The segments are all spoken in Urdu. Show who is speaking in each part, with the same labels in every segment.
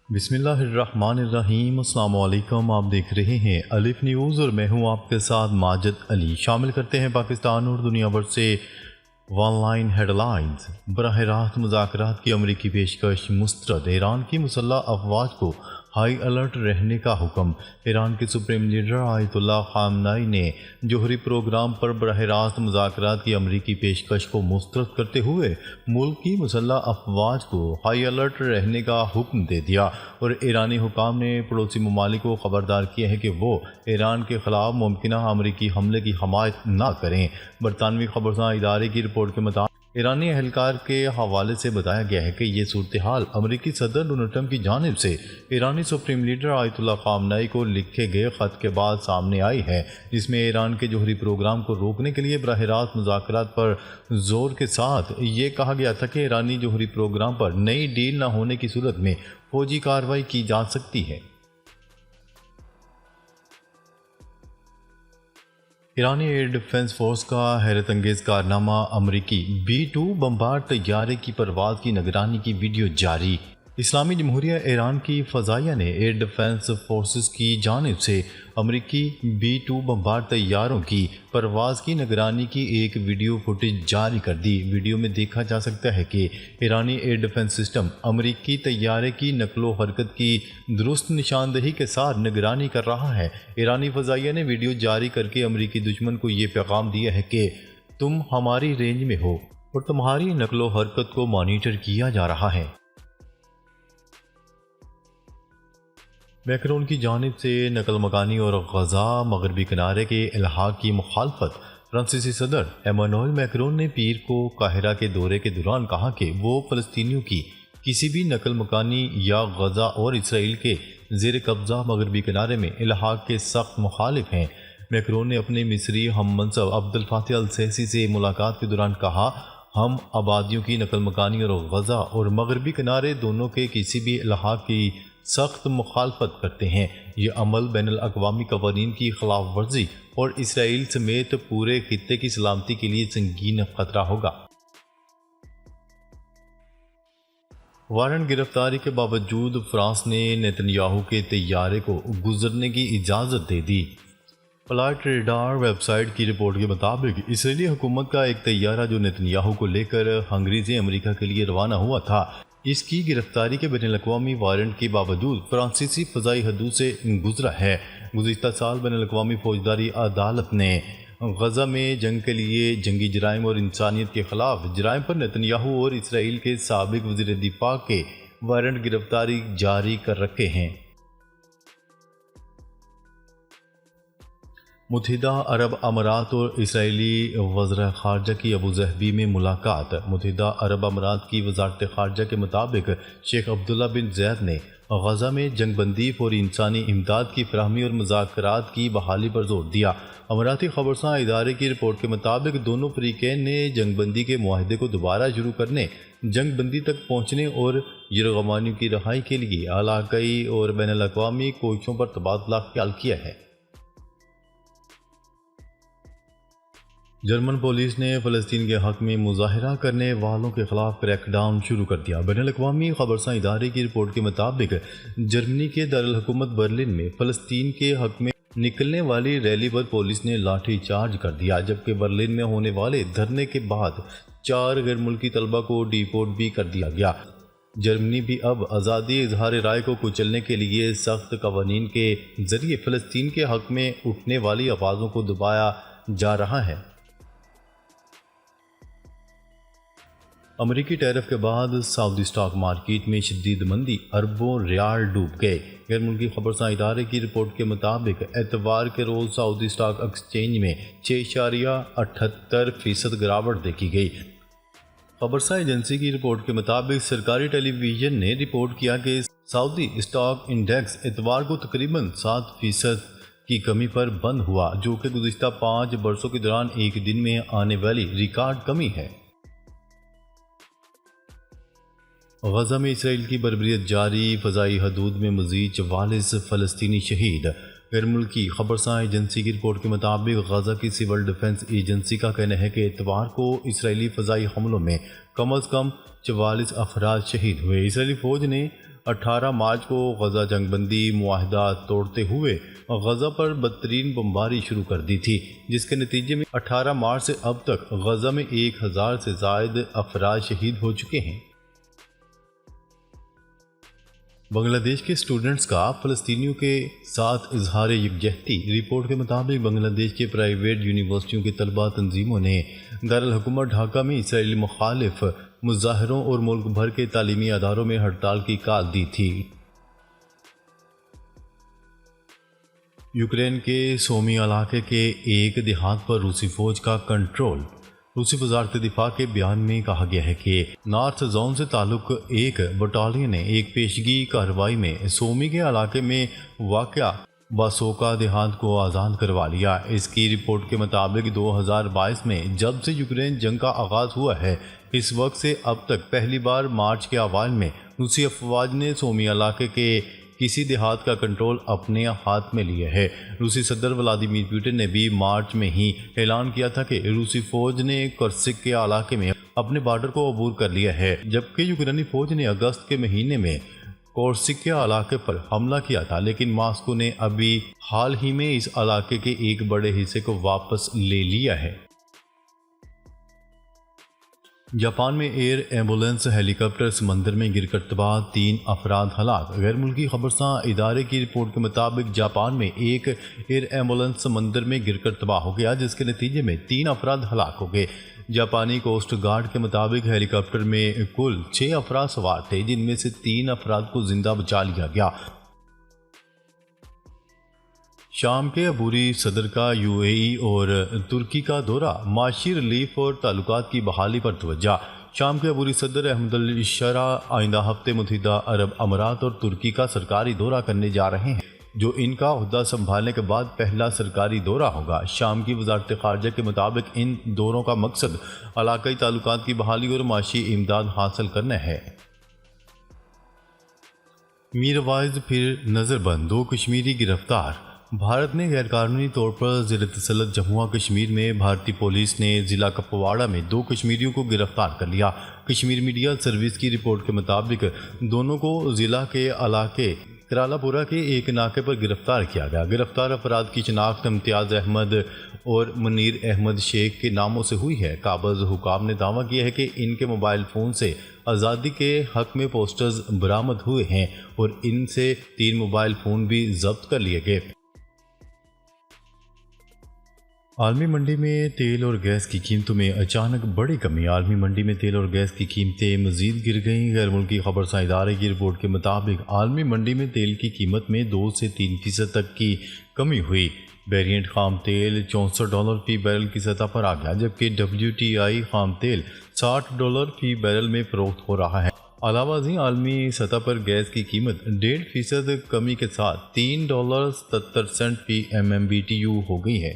Speaker 1: بسم اللہ الرحمن الرحیم۔ السلام علیکم، آپ دیکھ رہے ہیں الف نیوز اور میں ہوں آپ کے ساتھ ماجد علی۔ شامل کرتے ہیں پاکستان اور دنیا بھر سے ون لائن ہیڈ لائنز۔ براہ راست مذاکرات کی امریکی پیشکش مسترد، ایران کی مسلح افواج کو ہائی الرٹ رہنے کا حکم۔ ایران کے سپریم لیڈر آیت اللہ خامنائی نے جوہری پروگرام پر براہ راست مذاکرات کی امریکی پیشکش کو مسترد کرتے ہوئے ملک کی مسلح افواج کو ہائی الرٹ رہنے کا حکم دے دیا، اور ایرانی حکام نے پڑوسی ممالک کو خبردار کیا ہے کہ وہ ایران کے خلاف ممکنہ امریکی حملے کی حمایت نہ کریں۔ برطانوی خبرساں ادارے کی رپورٹ کے مطابق ایرانی اہلکار کے حوالے سے بتایا گیا ہے کہ یہ صورتحال امریکی صدر ڈونلڈ ٹرمپ کی جانب سے ایرانی سپریم لیڈر آیت اللہ خامنائی کو لکھے گئے خط کے بعد سامنے آئی ہے، جس میں ایران کے جوہری پروگرام کو روکنے کے لیے براہ راست مذاکرات پر زور کے ساتھ یہ کہا گیا تھا کہ ایرانی جوہری پروگرام پر نئی ڈیل نہ ہونے کی صورت میں فوجی کارروائی کی جا سکتی ہے۔ ایرانی ایئر ڈیفنس فورس کا حیرت انگیز کارنامہ، امریکی B-2 بمبارڈ طیارے کی پرواز کی نگرانی کی ویڈیو جاری۔ اسلامی جمہوریہ ایران کی فضائیہ نے ایئر ڈیفنس فورسز کی جانب سے امریکی B-2 بمبارڈ طیاروں کی پرواز کی نگرانی کی ایک ویڈیو فوٹیج جاری کر دی۔ ویڈیو میں دیکھا جا سکتا ہے کہ ایرانی ایئر ڈیفنس سسٹم امریکی طیارے کی نقل و حرکت کی درست نشاندہی کے ساتھ نگرانی کر رہا ہے۔ ایرانی فضائیہ نے ویڈیو جاری کر کے امریکی دشمن کو یہ پیغام دیا ہے کہ تم ہماری رینج میں ہو اور تمہاری نقل و حرکت کو مانیٹر کیا جا رہا ہے۔ میکرون کی جانب سے نقل مکانی اور غزہ مغربی کنارے کے الحاق کی مخالفت۔ فرانسیسی صدر ایمانوئل میکرون نے پیر کو قاہرہ کے دورے کے دوران کہا کہ وہ فلسطینیوں کی کسی بھی نقل مکانی یا غزہ اور اسرائیل کے زیر قبضہ مغربی کنارے میں الحاق کے سخت مخالف ہیں۔ میکرون نے اپنے مصری ہم منصب عبد الفاتح السیسی سے ملاقات کے دوران کہا، ہم آبادیوں کی نقل مکانی اور غزہ اور مغربی کنارے دونوں کے کسی بھی الحاق کی سخت مخالفت کرتے ہیں۔ یہ عمل بین الاقوامی قوانین کی خلاف ورزی اور اسرائیل سمیت پورے خطے کی سلامتی کے لیے سنگین خطرہ ہوگا۔ وارنٹ گرفتاری کے باوجود فرانس نے نیتن یاہو کے طیارے کو گزرنے کی اجازت دے دی۔ فلائٹ ریڈار ویب سائٹ کی رپورٹ کے مطابق اسرائیلی حکومت کا ایک طیارہ جو نیتن یاہو کو لے کر ہنگری سے امریکہ کے لیے روانہ ہوا تھا، اس کی گرفتاری کے بین الاقوامی وارنٹ کے باوجود فرانسیسی فضائی حدود سے گزرا ہے۔ گزشتہ سال بین الاقوامی فوجداری عدالت نے غزہ میں جنگ کے لیے جنگی جرائم اور انسانیت کے خلاف جرائم پر نیتن یاہو اور اسرائیل کے سابق وزیر دفاع کے وارنٹ گرفتاری جاری کر رکھے ہیں۔ متحدہ عرب امارات اور اسرائیلی وزراء خارجہ کی ابوظہبی میں ملاقات۔ متحدہ عرب امارات کی وزارت خارجہ کے مطابق شیخ عبداللہ بن زید نے غزہ میں جنگ بندی، فوری انسانی امداد کی فراہمی اور مذاکرات کی بحالی پر زور دیا۔ اماراتی خبرساں ادارے کی رپورٹ کے مطابق دونوں فریقین نے جنگ بندی کے معاہدے کو دوبارہ شروع کرنے، جنگ بندی تک پہنچنے اور یرغمالیوں کی رہائی کے لیے علاقائی اور بین الاقوامی کوششوں پر تبادلہ خیال کیا ہے۔ جرمن پولیس نے فلسطین کے حق میں مظاہرہ کرنے والوں کے خلاف کریک ڈاؤن شروع کر دیا۔ بین الاقوامی خبرساں ادارے کی رپورٹ کے مطابق جرمنی کے دارالحکومت برلن میں فلسطین کے حق میں نکلنے والی ریلی پر پولیس نے لاٹھی چارج کر دیا، جبکہ برلن میں ہونے والے دھرنے کے بعد 4 غیر ملکی طلبہ کو ڈی پورٹ بھی کر دیا گیا۔ جرمنی بھی اب آزادی اظہار رائے کو کچلنے کے لیے سخت قوانین کے ذریعے فلسطین کے حق میں اٹھنے والی آوازوں کو دبایا جا رہا ہے۔ امریکی ٹیرف کے بعد سعودی سٹاک مارکیٹ میں شدید مندی، اربوں ریال ڈوب گئے۔ غیر ملکی خبرساں ادارے کی رپورٹ کے مطابق اتوار کے روز سعودی سٹاک ایکسچینج میں 6.78% گراوٹ دیکھی گئی۔ خبرساں ایجنسی کی رپورٹ کے مطابق سرکاری ٹیلی ویژن نے رپورٹ کیا کہ سعودی سٹاک انڈیکس اتوار کو تقریباً 7% کی کمی پر بند ہوا، جو کہ گزشتہ 5 برسوں کے دوران ایک دن میں آنے والی ریکارڈ کمی ہے۔ غزہ میں اسرائیل کی بربریت جاری، فضائی حدود میں مزید 44 فلسطینی شہید۔ غیر ملکی خبرساں ایجنسی کی رپورٹ کے مطابق غزہ کی سول ڈیفنس ایجنسی کا کہنا ہے کہ اتوار کو اسرائیلی فضائی حملوں میں کم از کم 44 افراد شہید ہوئے۔ اسرائیلی فوج نے 18 مارچ کو غزہ جنگ بندی معاہدہ توڑتے ہوئے غزہ پر بدترین بمباری شروع کر دی تھی، جس کے نتیجے میں 18 مارچ سے اب تک غزہ میں 1000 سے زائد افراد شہید ہو چکے ہیں۔ بنگلہ دیش کے اسٹوڈنٹس کا فلسطینیوں کے ساتھ اظہار یکجہتی۔ رپورٹ کے مطابق بنگلہ دیش کے پرائیویٹ یونیورسٹیوں کے طلباء تنظیموں نے دارالحکومت ڈھاکہ میں اسرائیلی مخالف مظاہروں اور ملک بھر کے تعلیمی اداروں میں ہڑتال کی کال دی تھی۔ یوکرین کے سومی علاقے کے ایک دیہات پر روسی فوج کا کنٹرول۔ روسی وزارت دفاع کے بیان میں کہا گیا ہے کہ نارتھ زون سے تعلق ایک بٹالین نے ایک پیشگی کارروائی میں سومی کے علاقے میں واقع باسوکا دیہات کو آزاد کروا لیا۔ اس کی رپورٹ کے مطابق 2022 میں جب سے یوکرین جنگ کا آغاز ہوا ہے، اس وقت سے اب تک پہلی بار مارچ کے اوائل میں روسی افواج نے سومی علاقے کے کسی دیہات کا کنٹرول اپنے ہاتھ میں لیا ہے۔ روسی صدر ولادیمیر پوٹن نے بھی مارچ میں ہی اعلان کیا تھا کہ روسی فوج نے کرسک کے علاقے میں اپنے بارڈر کو عبور کر لیا ہے، جبکہ یوکرینی فوج نے اگست کے مہینے میں کورسک کے علاقے پر حملہ کیا تھا، لیکن ماسکو نے ابھی حال ہی میں اس علاقے کے ایک بڑے حصے کو واپس لے لیا ہے۔ جاپان میں ایئر ایمبولینس ہیلی کاپٹر سمندر میں گر کر تباہ، 3 افراد ہلاک۔ غیر ملکی خبرساں ادارے کی رپورٹ کے مطابق جاپان میں ایک ایئر ایمبولینس سمندر میں گر کر تباہ ہو گیا، جس کے نتیجے میں 3 افراد ہلاک ہو گئے۔ جاپانی کوسٹ گارڈ کے مطابق ہیلی کاپٹر میں کل 6 افراد سوار تھے، جن میں سے 3 افراد کو زندہ بچا لیا گیا۔ شام کے عبوری صدر کا UAE اور ترکی کا دورہ، معاشی ریلیف اور تعلقات کی بحالی پر توجہ۔ شام کے عبوری صدر احمد الشرا آئندہ ہفتے متحدہ عرب امارات اور ترکی کا سرکاری دورہ کرنے جا رہے ہیں، جو ان کا عہدہ سنبھالنے کے بعد پہلا سرکاری دورہ ہوگا۔ شام کی وزارت خارجہ کے مطابق ان دوروں کا مقصد علاقائی تعلقات کی بحالی اور معاشی امداد حاصل کرنا ہے۔ میر وائز پھر نظر بند، 2 کشمیری گرفتار۔ بھارت نے غیر قانونی طور پر زیر تسلط جموں کشمیر میں بھارتی پولیس نے ضلع کپواڑہ میں 2 کشمیریوں کو گرفتار کر لیا۔ کشمیر میڈیا سروس کی رپورٹ کے مطابق دونوں کو ضلع کے علاقے کرالا پورہ کے ایک ناکے پر گرفتار کیا گیا۔ گرفتار افراد کی شناخت امتیاز احمد اور منیر احمد شیخ کے ناموں سے ہوئی ہے۔ قابض حکام نے دعویٰ کیا ہے کہ ان کے موبائل فون سے آزادی کے حق میں پوسٹرز برآمد ہوئے ہیں اور ان سے 3 موبائل فون بھی ضبط کر لیے گئے۔ عالمی منڈی میں تیل اور گیس کی قیمتوں میں اچانک بڑی کمی۔ عالمی منڈی میں تیل اور گیس کی قیمتیں مزید گر گئیں۔ غیر ملکی خبرساں ادارے کی رپورٹ کے مطابق عالمی منڈی میں تیل کی قیمت میں 2 سے 3% تک کی کمی ہوئی۔ بیرینٹ خام تیل $64 فی بیرل کی سطح پر آ گیا، جبکہ WTI خام تیل $60 فی بیرل میں فروخت ہو رہا ہے۔ علاوہ ازیں عالمی سطح پر گیس کی قیمت 1.5% کمی کے ساتھ $3.77 فی MMBTU ہو گئی ہے۔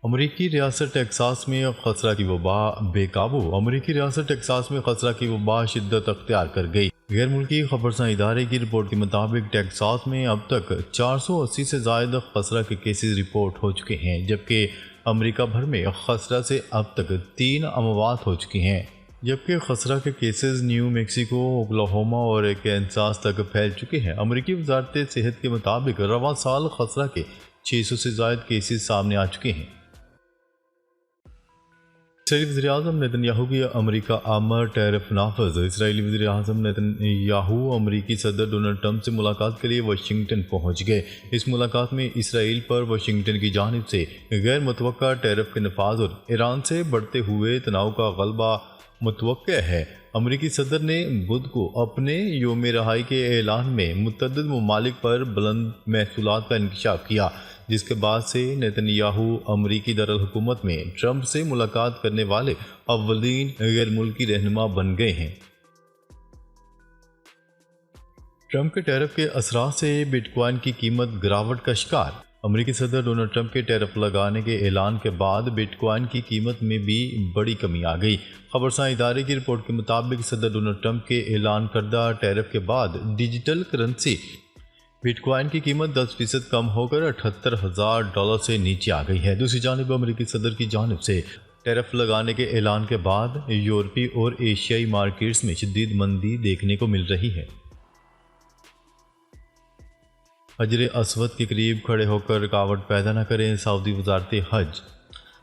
Speaker 1: امریکی ریاست ٹیکساس میں خسرہ کی وبا بے قابو۔ امریکی ریاست ٹیکساس میں خسرہ کی وبا شدت اختیار کر گئی۔ غیر ملکی خبرساں ادارے کی رپورٹ کے مطابق ٹیکساس میں اب تک 480 سے زائد خسرہ کے کیسز رپورٹ ہو چکے ہیں، جبکہ امریکہ بھر میں خسرہ سے اب تک 3 اموات ہو چکی ہیں، جبکہ خسرہ کے کیسز نیو میکسیکو، اوکلاہوما اور کینساس تک پھیل چکے ہیں۔ امریکی وزارت صحت کے مطابق رواں سال خسرہ کے 600 سے زائد کیسز سامنے آ چکے ہیں۔ اسرائیلی وزیراعظم نیتن یاہو کی امریکہ آمر ٹیرف نافذ۔ اسرائیلی وزیراعظم نیتن یاہو امریکی صدر ڈونلڈ ٹرمپ سے ملاقات کے لیے واشنگٹن پہنچ گئے۔ اس ملاقات میں اسرائیل پر واشنگٹن کی جانب سے غیر متوقع ٹیرف کے نفاذ اور ایران سے بڑھتے ہوئے تناؤ کا غلبہ متوقع ہے۔ امریکی صدر نے بدھ کو اپنے یوم رہائی کے اعلان میں متعدد ممالک پر بلند محصولات کا انکشاف کیا، جس کے بعد سے نیتن یاہو امریکی دارالحکومت میں ٹرمپ سے ملاقات کرنے والے اولین غیر ملکی رہنما بن گئے ہیں۔ ٹرمپ کے ٹیرف کے اثرات سے بٹ کوائن کی قیمت گراوٹ کا شکار۔ امریکی صدر ڈونلڈ ٹرمپ کے ٹیرف لگانے کے اعلان کے بعد بٹ کوائن کی قیمت میں بھی بڑی کمی آ گئی۔ خبرساں ادارے کی رپورٹ کے مطابق صدر ڈونلڈ ٹرمپ کے اعلان کردہ ٹیرف کے بعد ڈیجیٹل کرنسی بٹ کوائن کی قیمت 10% کم ہو کر $78,000 سے نیچے آ گئی ہے۔ دوسری جانب امریکی صدر کی جانب سے ٹیرف لگانے کے اعلان کے بعد یورپی اور ایشیائی مارکیٹس میں شدید مندی دیکھنے کو مل رہی ہے۔ حجر اسود کے قریب کھڑے ہو کر رکاوٹ پیدا نہ کریں، سعودی وزارت حج۔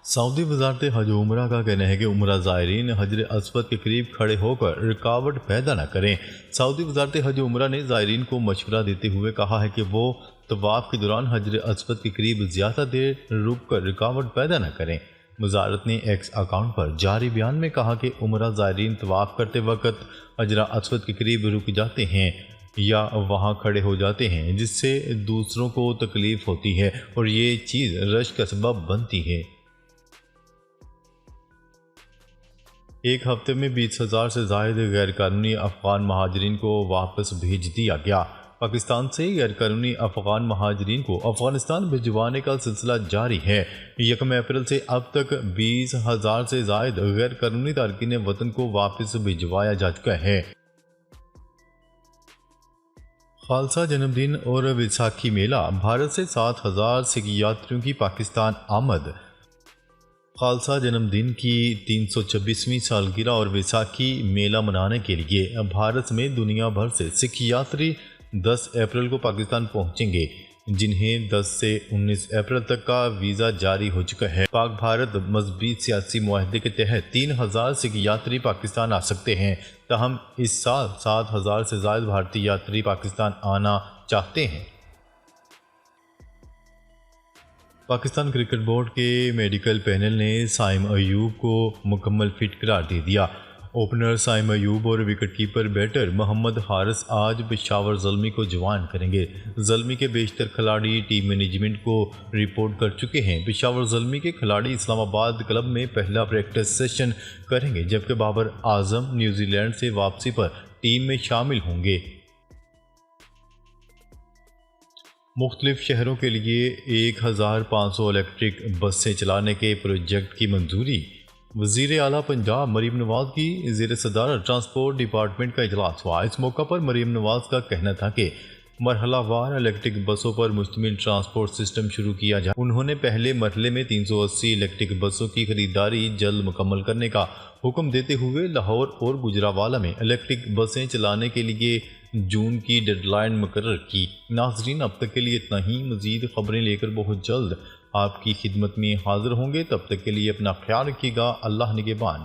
Speaker 1: سعودی وزارت حج و عمرہ کا کہنا ہے کہ عمرہ زائرین حجر اسود کے قریب کھڑے ہو کر رکاوٹ پیدا نہ کریں۔ سعودی وزارت حج و عمرہ نے زائرین کو مشورہ دیتے ہوئے کہا ہے کہ وہ طواف کے دوران حجر اسود کے قریب زیادہ دیر رک کر رکاوٹ پیدا نہ کریں۔ وزارت نے ایکس اکاؤنٹ پر جاری بیان میں کہا کہ عمرہ زائرین طواف کرتے وقت حجر اسود کے قریب رک جاتے ہیں یا وہاں کھڑے ہو جاتے ہیں، جس سے دوسروں کو تکلیف ہوتی ہے اور یہ چیز رش کا سبب بنتی ہے۔ ایک ہفتے میں 20,000 سے زائد غیر قانونی افغان مہاجرین کو واپس بھیج دیا گیا۔ پاکستان سے غیر قانونی افغان مہاجرین کو افغانستان بھجوانے کا سلسلہ جاری ہے۔ 1 اپریل سے اب تک 20,000 سے زائد غیر قانونی تارکین وطن کو واپس بھجوایا جا چکا ہے۔ خالصہ جنم دن اور ویساکھی میلہ، بھارت سے 7,000 سکھ یاتریوں کی پاکستان آمد۔ خالصہ جنم دن کی 326ویں سالگرہ اور ویساکھی میلہ منانے کے لیے بھارت میں دنیا بھر سے سکھ یاتری 10 اپریل کو پاکستان پہنچیں گے، جنہیں 10 سے 19 اپریل تک کا ویزا جاری ہو چکا ہے۔ پاک بھارت مذہبی سیاسی معاہدے کے تحت 3,000 سکھ یاتری پاکستان آ سکتے ہیں، تاہم اس سال 7,000 سے زائد بھارتی یاتری پاکستان آنا چاہتے ہیں۔ پاکستان کرکٹ بورڈ کے میڈیکل پینل نے سائم ایوب کو مکمل فٹ قرار دے دیا۔ اوپنر سائم ایوب اور وکٹ کیپر بیٹر محمد حارث آج پشاور زلمی کو جوائن کریں گے۔ زلمی کے بیشتر کھلاڑی ٹیم مینجمنٹ کو رپورٹ کر چکے ہیں۔ پشاور زلمی کے کھلاڑی اسلام آباد کلب میں پہلا پریکٹس سیشن کریں گے، جبکہ بابر اعظم نیوزی لینڈ سے واپسی پر ٹیم میں شامل ہوں گے۔ مختلف شہروں کے لیے 1,500 الیکٹرک بسیں چلانے کے پروجیکٹ کی منظوری۔ وزیر اعلیٰ پنجاب مریم نواز کی زیر صدارت ٹرانسپورٹ ڈپارٹمنٹ کا اجلاس ہوا۔ اس موقع پر مریم نواز کا کہنا تھا کہ مرحلہ وار الیکٹرک بسوں پر مشتمل ٹرانسپورٹ سسٹم شروع کیا جائے۔ انہوں نے پہلے مرحلے میں 380 الیکٹرک بسوں کی خریداری جلد مکمل کرنے کا حکم دیتے ہوئے لاہور اور گجرانوالہ میں الیکٹرک بسیں چلانے کے لیے جون کی ڈیڈ لائن مقرر کی۔ ناظرین، اب تک کے لیے اتنا ہی۔ مزید خبریں لے کر بہت جلد آپ کی خدمت میں حاضر ہوں گے۔ تب تک کے لیے اپنا خیال رکھیے گا۔ اللہ نگہبان۔